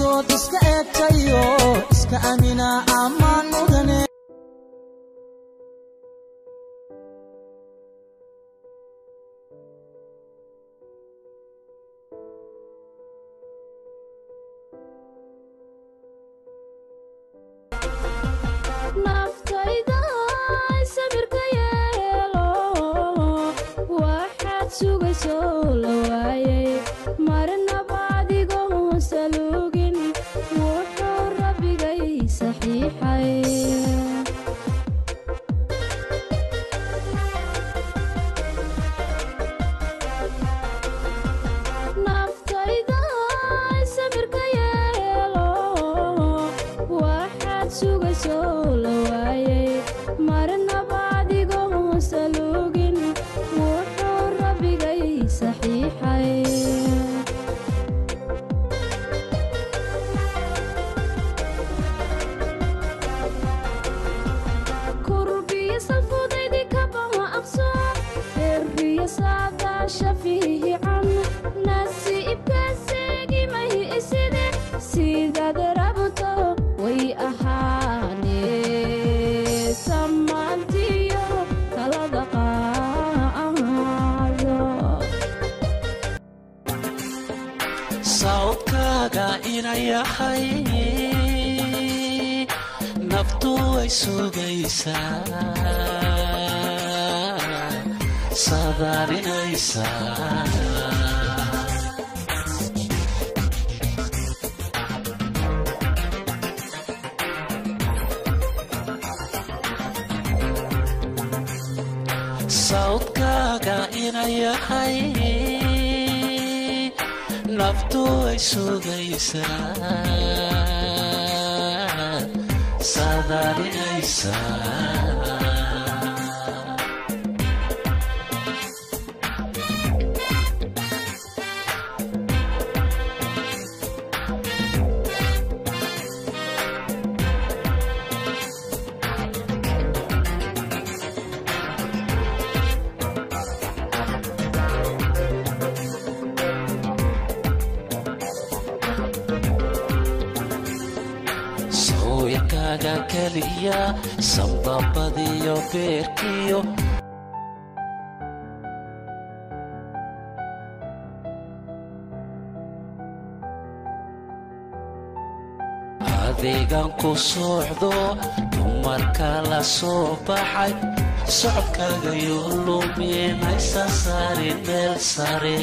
صوت اسكا اكتايو اسكا امينا امان مدني Sambabadiyo perkiyo adeegan ku socdo dumarka la soo baxay socodkaaga yoo luminaysa sare meel sare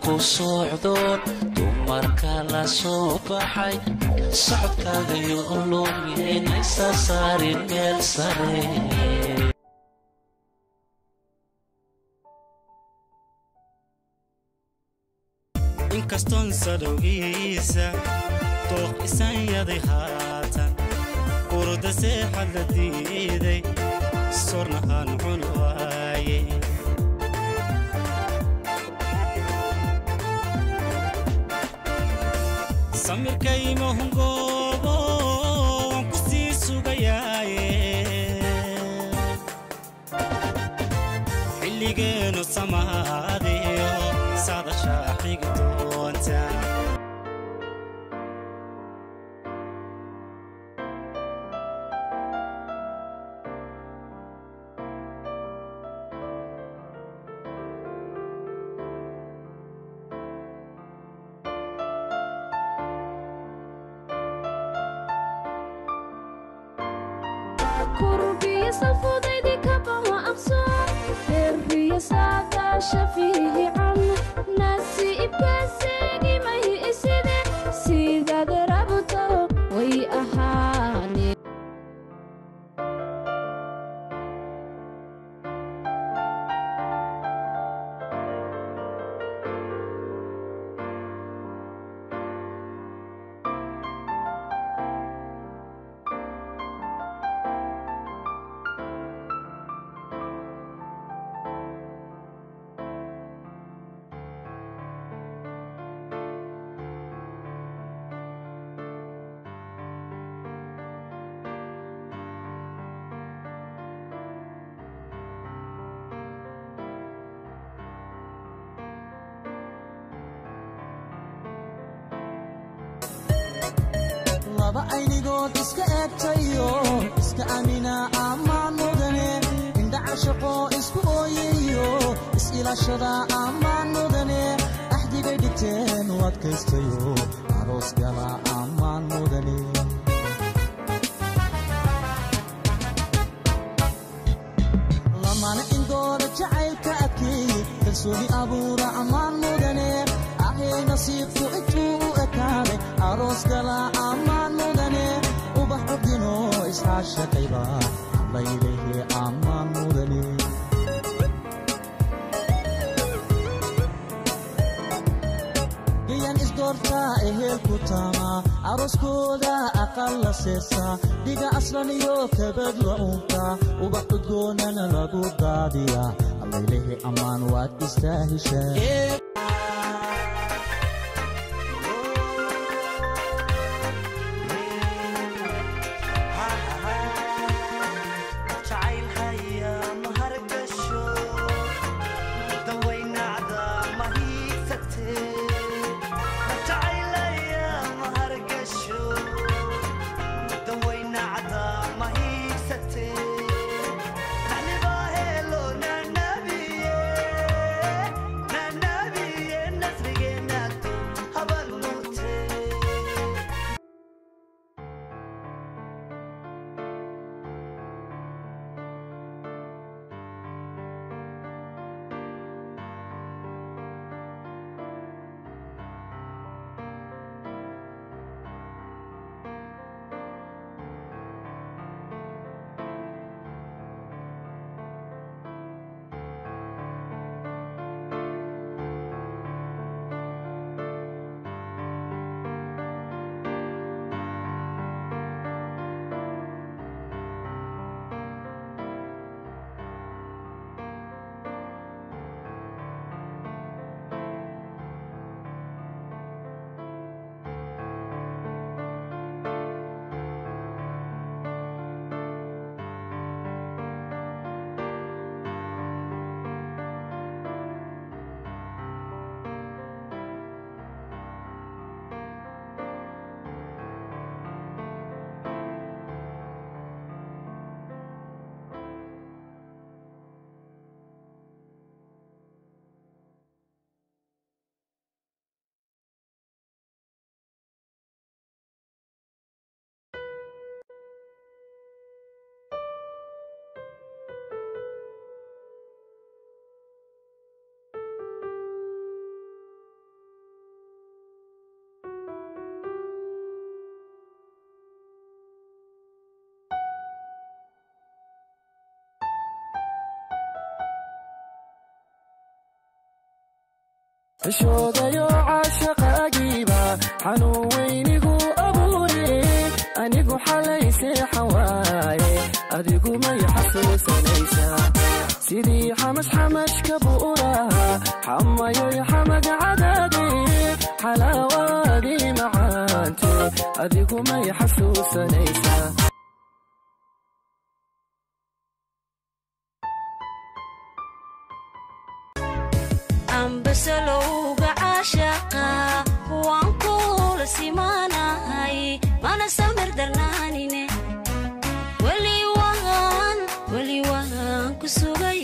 ku socdo dumarka la soo baxay socodkaaga yoo luminaysa sare meel sare inkaston sadowgiisa tooq isan yaday haatan urda seexad la diiday sornahan cun waaye samirkay mohongobo waan ku sii sugayaaye xilligeenu samaadiyo saadashaa xigi doonta شفيه عن ناسي إبكاسيني ما هي إسيدي سيدا درابطو وي أهاني laba aynigood iska eegtayo iska amina ammaan mudane indha cashaqo isku ooyayo is-ilaashada ammaan mudane axdigay dhigteen u adkaystayo aroos gala ammaan mudane lamana indooda jacaylka adkeeyey kalsooni abuura ammaan mudane ahey nasiibku intuu u ekaaday aroos gala ammaan mudane ubax curdino isxaashaqayba laylehe ammaan mudane geyan isdoorta ehelku taama arooskooda aqal la seesa dhiga aslan iyo kabad la unta ubax cudgoonana lagu daadiya laylehe ammaan waad istaahishaa xishoodayo caashaqa agiiba xanuun weynigu abuure anigu xalay seexan waaye adigu may xasuusanaysaa sidii xamashka buuraha xamayoy xamaga cadaade xalaawaadii macaante adigu may xasuusanaysaa ambasalowga caashaqa waan kula simaanahay mana samir darnaanine weli waan ku sugay